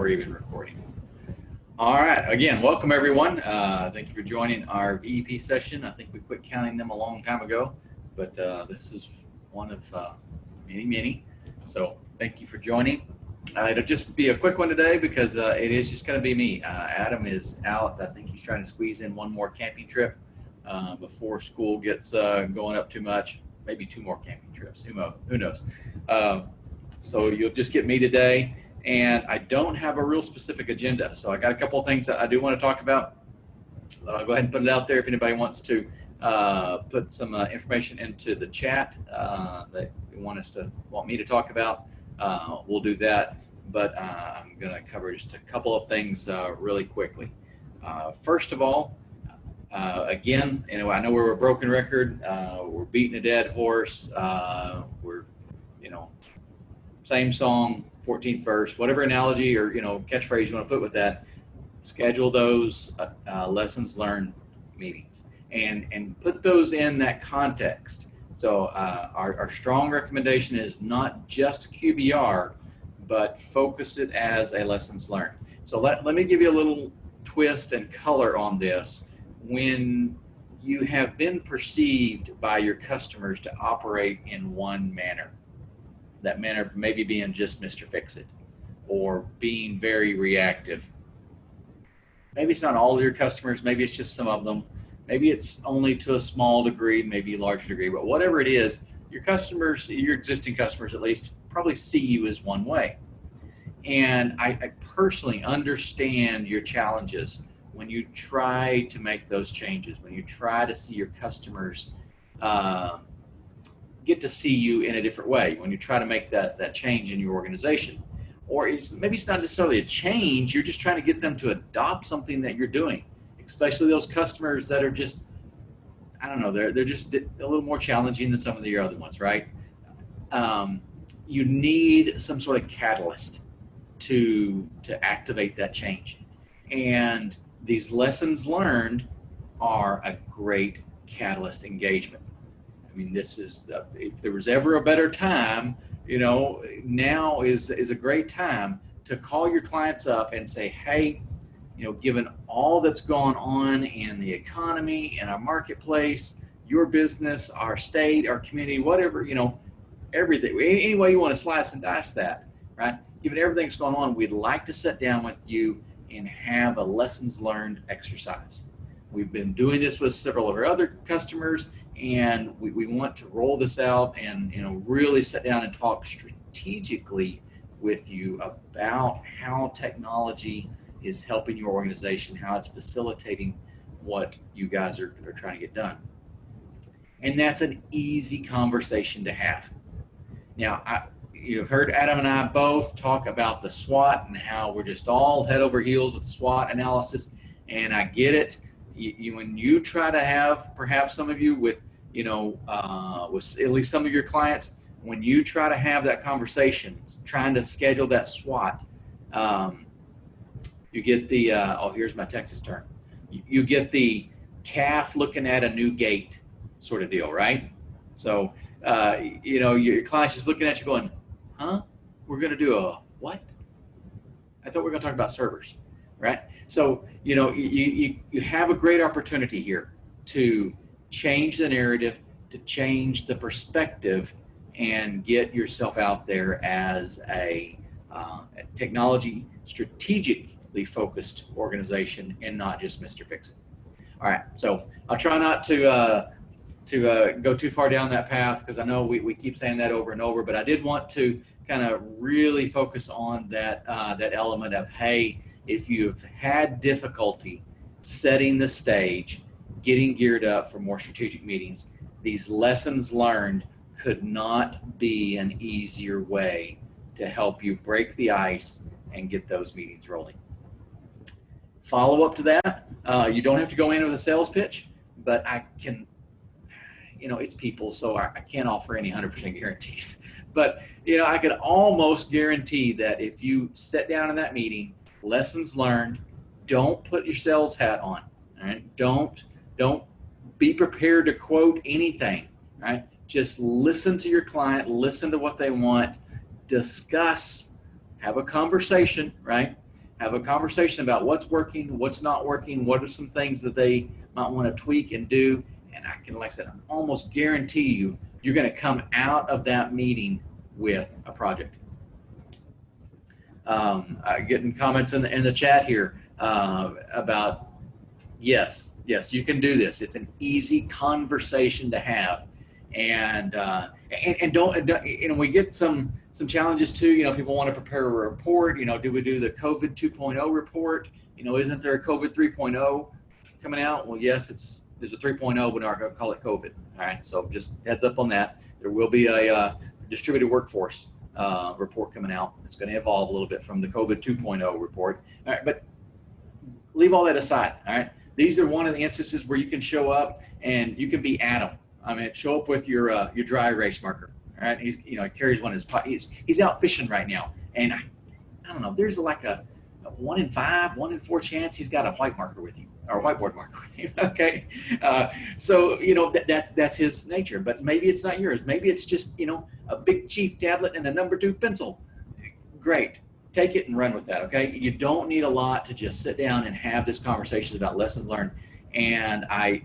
we're even recording. All right, again, welcome everyone. Thank you for joining our VEP session. I think we quit counting them a long time ago, but this is one of many. So thank you for joining. It'll just be a quick one today because it is just going to be me. Adam is out. I think he's trying to squeeze in one more camping trip before school gets going up too much. Maybe two more camping trips. Who knows? So you'll just get me today. And I don't have a real specific agenda. So I got a couple of things that I do want to talk about. But I'll go ahead and put it out there if anybody wants to put some information into the chat that you want me to talk about. We'll do that. But I'm going to cover just a couple of things really quickly. First of all, again, I know we're a broken record. We're beating a dead horse. We're, same song, 14th verse, whatever analogy or catchphrase you want to put with that. Schedule those lessons learned meetings and put those in that context. So our strong recommendation is not just a QBR, but focus it as a lessons learned. So let me give you a little twist and color on this. When you have been perceived by your customers to operate in one manner, that manner maybe being just Mr. Fix-It or being very reactive. Maybe it's not all of your customers, maybe it's just some of them. Maybe it's only to a small degree, maybe a larger degree, but whatever it is, your customers, your existing customers at least, probably see you as one way. And I personally understand your challenges when you try to make those changes, when you try to see your customers get to see you in a different way, when you try to make that change in your organization. Or maybe it's not necessarily a change, you're just trying to get them to adopt something that you're doing, especially those customers that are just, I don't know, they're just a little more challenging than some of your other ones, right? You need some sort of catalyst to activate that change. And these lessons learned are a great catalyst engagement. I mean, this is, if there was ever a better time, now is a great time to call your clients up and say, hey, given all that's gone on in the economy and our marketplace, your business, our state, our community, whatever, everything, any way you want to slice and dice that, right? Given everything that's going on, we'd like to sit down with you and have a lessons learned exercise. We've been doing this with several of our other customers, and we want to roll this out and really sit down and talk strategically with you about how technology is helping your organization, how it's facilitating what you guys are trying to get done. And that's an easy conversation to have. Now, you've heard Adam and I both talk about the SWOT and how we're just all head over heels with the SWOT analysis, and I get it. When you try to have, perhaps some of you with at least some of your clients, when you try to have that conversation, trying to schedule that SWOT, you get the, here's my Texas term. You get the calf looking at a new gate sort of deal, right? So, your client's just looking at you going, huh? We're going to do a what? I thought we were going to talk about servers, right? So, you have a great opportunity here to change the narrative, to change the perspective, and get yourself out there as a technology strategically focused organization and not just Mr. Fix-It. All right, so I'll try not to go too far down that path because I know we keep saying that over and over, but I did want to kind of really focus on that element of, hey, if you've had difficulty setting the stage, getting geared up for more strategic meetings, these lessons learned could not be an easier way to help you break the ice and get those meetings rolling. Follow up to that, you don't have to go in with a sales pitch, but I can, it's people, so I can't offer any 100% guarantees. But, I could almost guarantee that if you sit down in that meeting, lessons learned, don't put your sales hat on, all right? Don't be prepared to quote anything, right? Just listen to your client, listen to what they want, discuss, have a conversation, right? have a conversation about what's working, what's not working, what are some things that they might want to tweak and do. And I can, like I said, I almost guarantee you, you're going to come out of that meeting with a project. Getting comments in the chat here about yes, you can do this. It's an easy conversation to have, and don't we get some challenges too. People want to prepare a report. Do we do the COVID 2.0 report? Isn't there a COVID 3.0 coming out? Well, yes, there's a 3.0, but we're not going to call it COVID. All right, so just heads up on that. There will be a distributed workforce report coming out. It's going to evolve a little bit from the COVID 2.0 report. All right, but leave all that aside. All right, these are one of the instances where you can show up and you can be Adam. Show up with your dry erase marker. All right, he carries one in his pocket. He's out fishing right now, and I don't know. There's like a 1 in 5, 1 in 4 chance he's got a white marker with him, or a whiteboard marker with him. Okay, so that's his nature. But maybe it's not yours. Maybe it's just a Big Chief tablet and a number 2 pencil. Great, take it and run with that. Okay, you don't need a lot to just sit down and have this conversation about lessons learned. And I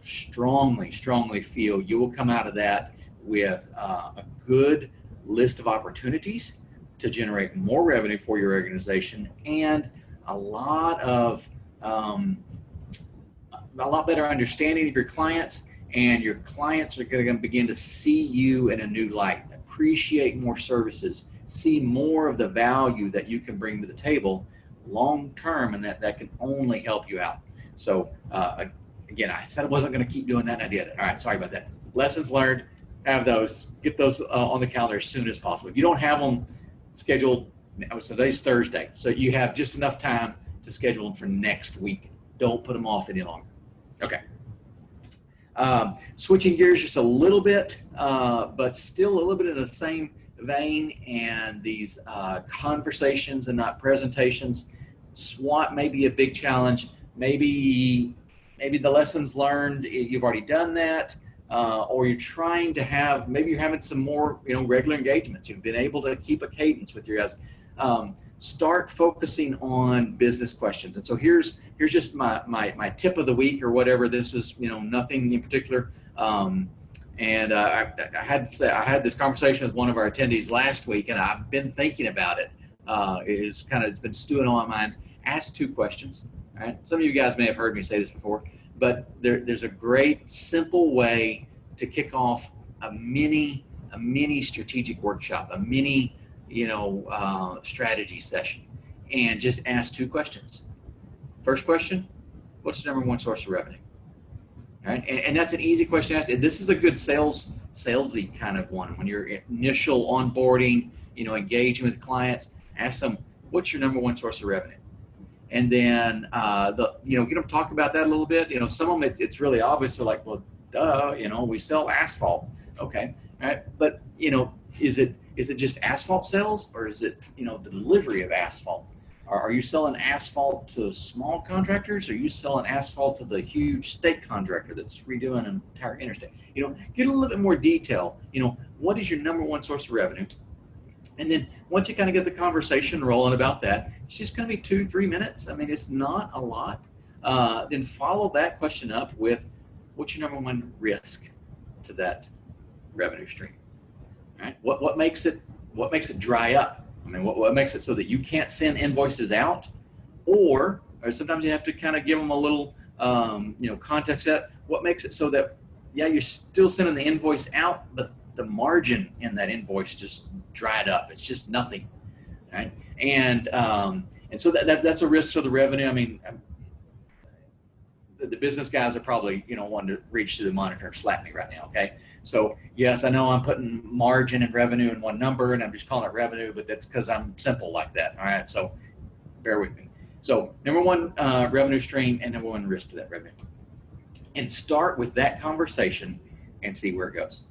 strongly feel you will come out of that with a good list of opportunities to generate more revenue for your organization, and a lot better understanding of your clients, and your clients are going to begin to see you in a new light, appreciate more services, see more of the value that you can bring to the table long term, and that can only help you out. So again, I said I wasn't going to keep doing that, and I did it. All right, sorry about that. Lessons learned, have those, get those on the calendar as soon as possible. If you don't have them scheduled, today's Thursday, so you have just enough time to schedule them for next week. Don't put them off any longer. Okay. Switching gears just a little bit, but still a little bit in the same vein, and these conversations and not presentations. SWOT may be a big challenge. Maybe the lessons learned, you've already done that. Or you're trying to have, maybe you're having some more, regular engagements. You've been able to keep a cadence with your guys. Start focusing on business questions. And so here's just my tip of the week or whatever. This was, nothing in particular. And I had to say, I had this conversation with one of our attendees last week, and I've been thinking about it. It's been stewing on my mind. Ask 2 questions. Right? Some of you guys may have heard me say this before. But there's a great, simple way to kick off a mini strategic workshop, a mini, strategy session, and just ask 2 questions. First question: what's the number 1 source of revenue? All right, and that's an easy question to ask. And this is a good salesy kind of one. When you're initial onboarding, engaging with clients, ask them, what's your number 1 source of revenue? And then, get them to talk about that a little bit. Some of them, it's really obvious. They're like, well, duh, we sell asphalt. Okay. All right. But, is it just asphalt sales, or is it, the delivery of asphalt? Are you selling asphalt to small contractors? Or are you selling asphalt to the huge state contractor that's redoing an entire interstate? Get a little bit more detail. What is your number 1 source of revenue? And then once you kind of get the conversation rolling about that, it's just going to be 2-3 minutes. It's not a lot. Then follow that question up with, what's your number 1 risk to that revenue stream? All right. What makes it dry up? What makes it so that you can't send invoices out, or sometimes you have to kind of give them a little, context at what makes it so that, you're still sending the invoice out, but the margin in that invoice just dried up. It's just nothing, right? And so that's a risk to the revenue. The business guys are probably, wanting to reach to the monitor and slap me right now, okay? So yes, I know I'm putting margin and revenue in one number, and I'm just calling it revenue, but that's because I'm simple like that, all right? So bear with me. So number 1 revenue stream, and number 1 risk to that revenue. And start with that conversation and see where it goes.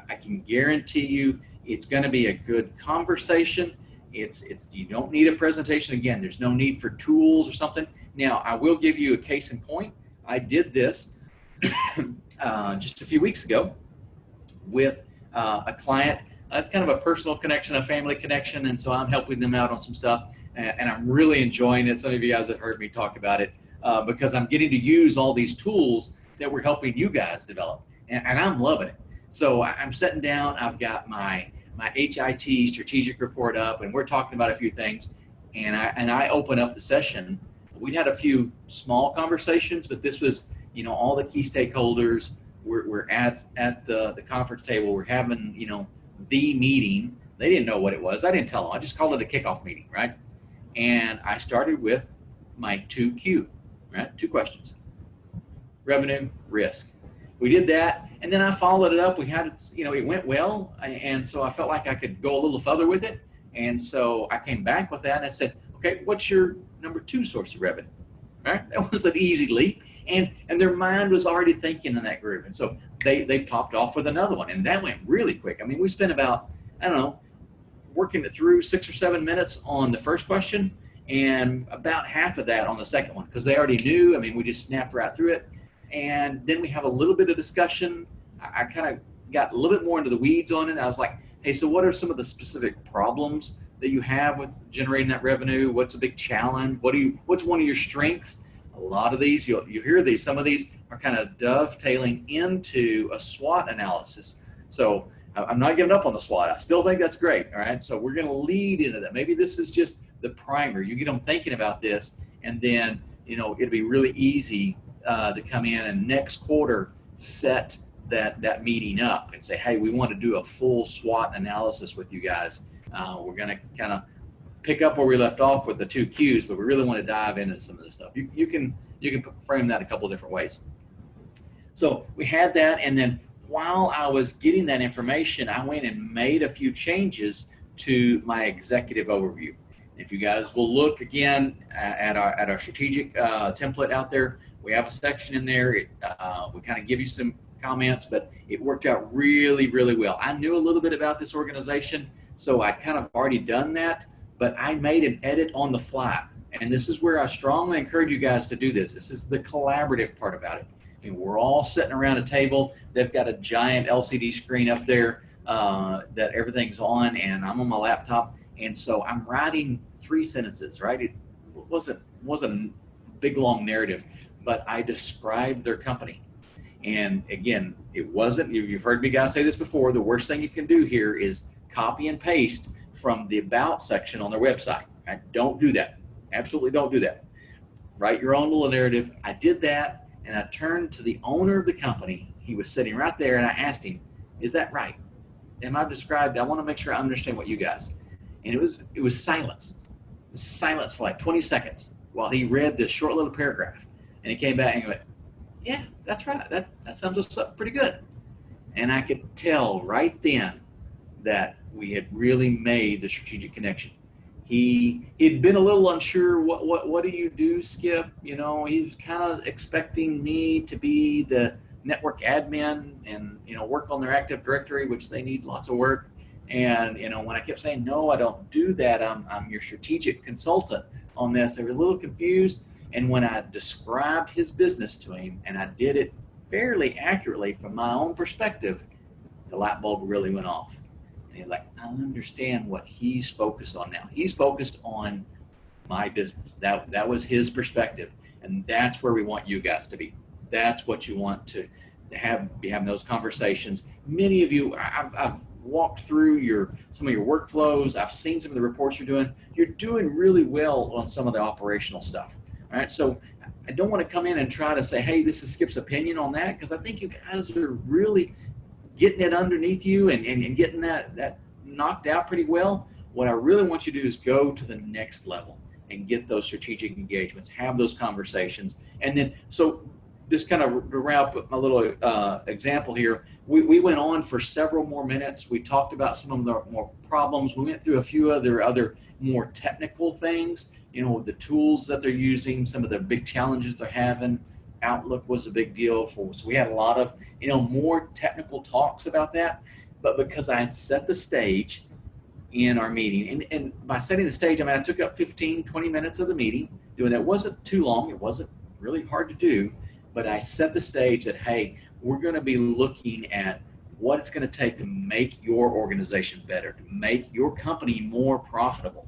I can guarantee you it's going to be a good conversation. You don't need a presentation. Again, there's no need for tools or something. Now, I will give you a case in point. I did this just a few weeks ago with a client. It's kind of a personal connection, a family connection, and so I'm helping them out on some stuff. and I'm really enjoying it. Some of you guys have heard me talk about it because I'm getting to use all these tools that we're helping you guys develop, and I'm loving it. So I'm sitting down, I've got my HIT strategic report up, and we're talking about a few things, and I open up the session. We'd had a few small conversations, but this was, all the key stakeholders. We're at the conference table. We're having, the meeting. They didn't know what it was. I didn't tell them. I just called it a kickoff meeting, right? And I started with my 2Q, right? 2 questions: revenue, risk. We did that, and then I followed it up. We had it, it went well, and so I felt like I could go a little further with it. And so I came back with that, and I said, okay, what's your number 2 source of revenue? All right, that was an easy leap, and their mind was already thinking in that group, and so they popped off with another one, and that went really quick. I mean, we spent about, I don't know, working it through 6 or 7 minutes on the first question, and about half of that on the second one, because they already knew. I mean, we just snapped right through it. And then we have a little bit of discussion. I kind of got a little bit more into the weeds on it. I was like, hey, so what are some of the specific problems that you have with generating that revenue? What's a big challenge? What's one of your strengths? A lot of these, you hear these, some of these are kind of dovetailing into a SWOT analysis. So I'm not giving up on the SWOT. I still think that's great. All right. So we're going to lead into that. Maybe this is just the primer. You get them thinking about this, and then, it'll be really easy to come in and next quarter set that meeting up and say, hey, we want to do a full SWOT analysis with you guys. We're going to kind of pick up where we left off with the 2 Qs, but we really want to dive into some of this stuff. You can frame that a couple of different ways. So we had that, and then while I was getting that information, I went and made a few changes to my executive overview. If you guys will look again at our strategic template out there, we have a section in there. We kind of give you some comments, but it worked out really, really well. I knew a little bit about this organization, so I'd kind of already done that, but I made an edit on the fly. And this is where I strongly encourage you guys to do this. This is the collaborative part about it. I mean, we're all sitting around a table. They've got a giant LCD screen up there that everything's on, and I'm on my laptop. And so I'm writing 3 sentences, right? It wasn't a big, long narrative, but I described their company. And again, it wasn't, you've heard me guys say this before, the worst thing you can do here is copy and paste from the about section on their website. Right? Don't do that. Absolutely don't do that. Write your own little narrative. I did that, and I turned to the owner of the company. He was sitting right there, and I asked him, is that right? Am I described? I want to make sure I understand what you guys. And it was silence. It was silence for like 20 seconds while he read this short little paragraph. And he came back and he went, yeah, that's right. That sums us up pretty good. And I could tell right then that we had really made the strategic connection. He'd been a little unsure. What do you do, Skip? He was kind of expecting me to be the network admin and work on their Active Directory, which they need lots of work. And when I kept saying no, I don't do that. I'm your strategic consultant on this. They were a little confused. And when I described his business to him, and I did it fairly accurately from my own perspective, the light bulb really went off. And he's like, I understand what he's focused on now. He's focused on my business. That was his perspective. And that's where we want you guys to be. That's what you want to be having those conversations. Many of you, I've walked through some of your workflows. I've seen some of the reports you're doing. You're doing really well on some of the operational stuff. All right, so I don't want to come in and try to say, hey, this is Skip's opinion on that, because I think you guys are really getting it underneath you and getting that knocked out pretty well. What I really want you to do is go to the next level and get those strategic engagements, have those conversations. And then, so just kind of to wrap up my little example here, we went on for several more minutes. We talked about some of the more problems. We went through a few other more technical things, the tools that they're using, some of the big challenges they're having. Outlook was a big deal for us. We had a lot of, more technical talks about that. But because I had set the stage in our meeting, and by setting the stage, I took up 15, 20 minutes of the meeting doing that. It wasn't too long. It wasn't really hard to do. But I set the stage that, hey, we're going to be looking at what it's going to take to make your organization better, to make your company more profitable.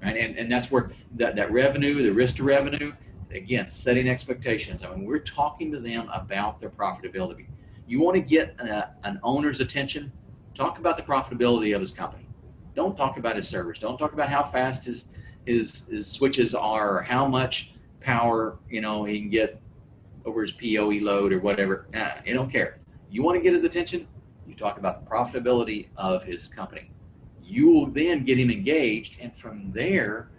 right? And that's where that revenue, the risk to revenue, again, setting expectations. I mean, we're talking to them about their profitability. You want to get an owner's attention, talk about the profitability of his company. Don't talk about his servers. Don't talk about how fast his switches are or how much power, he can get over his PoE load or whatever. You don't care. You want to get his attention, you talk about the profitability of his company. You will then get him engaged, and from there,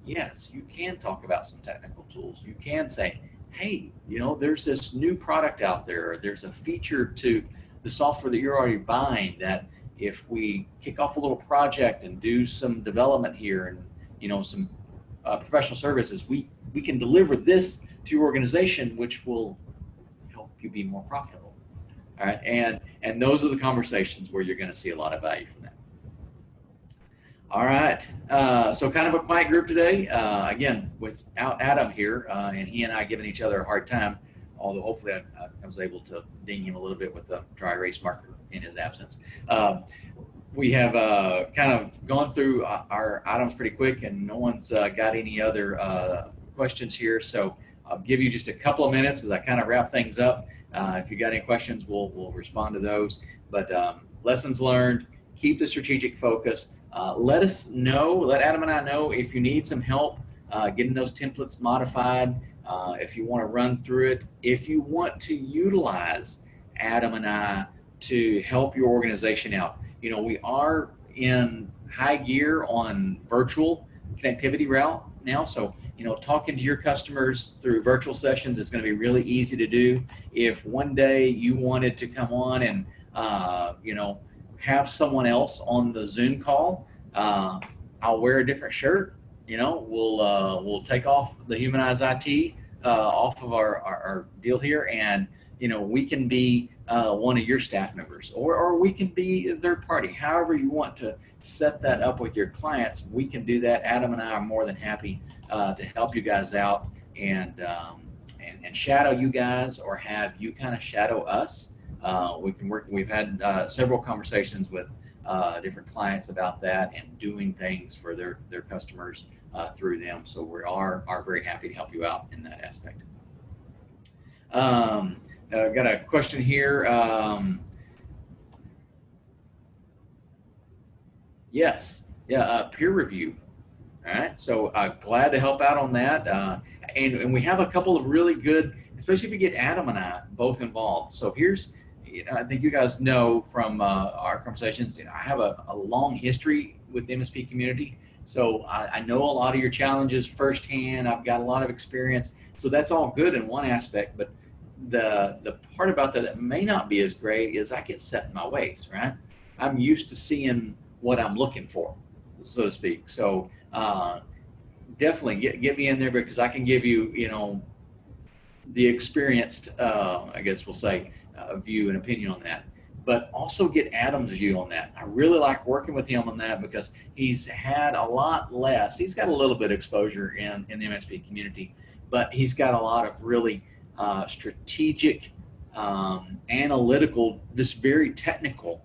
yes, you can talk about some technical tools. You can say, hey, there's this new product out there, or there's a feature to the software that you're already buying that if we kick off a little project and do some development here and, some professional services, we can deliver this to your organization, which will help you be more profitable. All right. And those are the conversations where you're going to see a lot of value from that. All right. So kind of a quiet group today. Again, without Adam here, and he and I giving each other a hard time, although hopefully I was able to ding him a little bit with the dry erase marker in his absence. We have kind of gone through our items pretty quick, and no one's got any other questions here. So I'll give you just a couple of minutes as I kind of wrap things up. If you got any questions, we'll respond to those. But lessons learned, keep the strategic focus. Let Adam and I know if you need some help getting those templates modified, if you want to run through it, if you want to utilize Adam and I to help your organization out. We are in high gear on virtual connectivity route now. So, talking to your customers through virtual sessions is going to be really easy to do. If one day you wanted to come on and, have someone else on the Zoom call, I'll wear a different shirt. We'll take off the Humanize IT off of our deal here, and we can be one of your staff members, or we can be a third party. However you want to set that up with your clients, we can do that. Adam and I are more than happy to help you guys out and shadow you guys, or have you kind of shadow us. We can work. We've had several conversations with different clients about that and doing things for their customers through them. So we are very happy to help you out in that aspect. I've got a question here. Yes. Yeah. Peer review. All right. So glad to help out on that. And we have a couple of really good, especially if you get Adam and I both involved. So here's, I think you guys know from our conversations, I have a long history with the MSP community. So I know a lot of your challenges firsthand. I've got a lot of experience. So that's all good in one aspect, but the part about that may not be as great is I get set in my ways, right? I'm used to seeing what I'm looking for, so to speak. So definitely get me in there, because I can give you, the experienced, I guess we'll say, view and opinion on that. But also get Adam's view on that. I really like working with him on that, because he's had a lot less. He's got a little bit of exposure in the MSP community, but he's got a lot of really strategic, analytical, just very technical,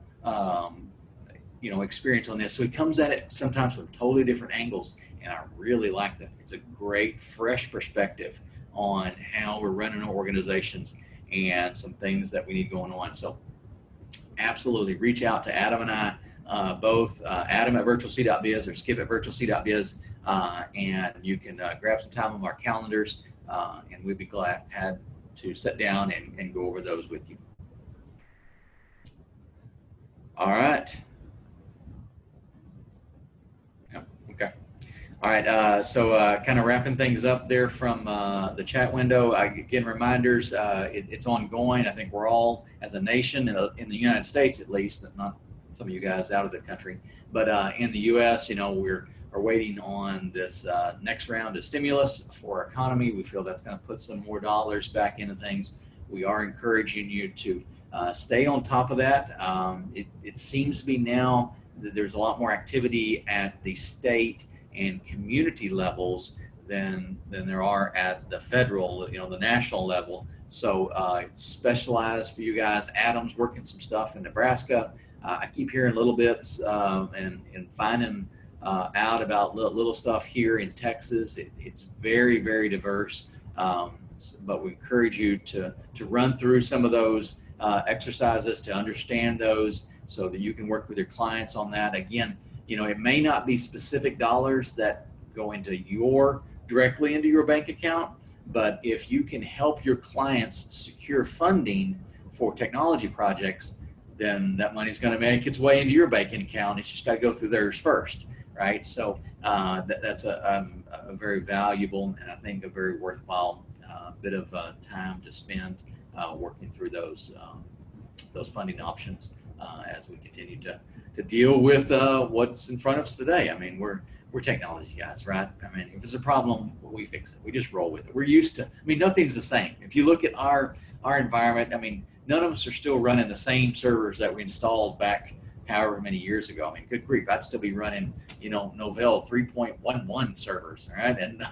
experience on this. So he comes at it sometimes from totally different angles, and I really like that. It's a great, fresh perspective on how we're running our organizations and some things that we need going on. So absolutely reach out to Adam and I, both Adam at virtualc.biz or Skip at virtualc.biz, and you can grab some time on our calendars, and we'd be glad to sit down and go over those with you. All right. Okay. All right. So kind of wrapping things up there from the chat window. Again, reminders, it's ongoing. I think we're all, as a nation, in the United States at least, not some of you guys out of the country, but in the U.S., we're waiting on this next round of stimulus for our economy. We feel that's going to put some more dollars back into things. We are encouraging you to stay on top of that. It seems to be now that there's a lot more activity at the state and community levels than there are at the federal, the national level. So it's specialized for you guys. Adam's working some stuff in Nebraska. I keep hearing little bits and finding out about little stuff here in Texas. It's very, very diverse. But we encourage you to run through some of those exercises, to understand those so that you can work with your clients on that. Again, it may not be specific dollars that go directly into your bank account, but if you can help your clients secure funding for technology projects, then that money is going to make its way into your banking account. It's just got to go through theirs first, right? So that's a very valuable and I think a very worthwhile bit of time to spend working through those funding options as we continue to deal with what's in front of us today. I mean, we're technology guys, right? I mean, if it's a problem, we fix it. We just roll with it. We're used to. I mean, nothing's the same. If you look at our environment, I mean, none of us are still running the same servers that we installed back however many years ago. I mean, good grief, I'd still be running, Novell 3.11 servers, right? And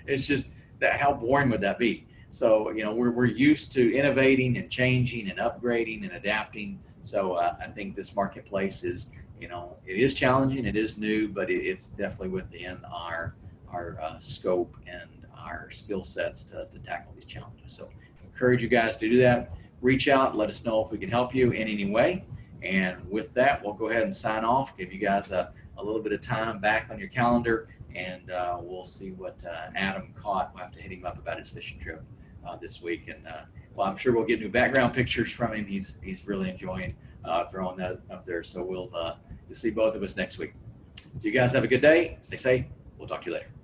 it's just that, how boring would that be? So, we're used to innovating and changing and upgrading and adapting. So I think this marketplace is, it is challenging, it is new, but it's definitely within our scope and our skill sets to tackle these challenges. So encourage you guys to do that. Reach out, let us know if we can help you in any way. And with that, we'll go ahead and sign off, give you guys a little bit of time back on your calendar, and we'll see what Adam caught. We'll have to hit him up about his fishing trip this week. And I'm sure we'll get new background pictures from him. He's really enjoying throwing that up there. So you'll see both of us next week. So you guys have a good day. Stay safe. We'll talk to you later.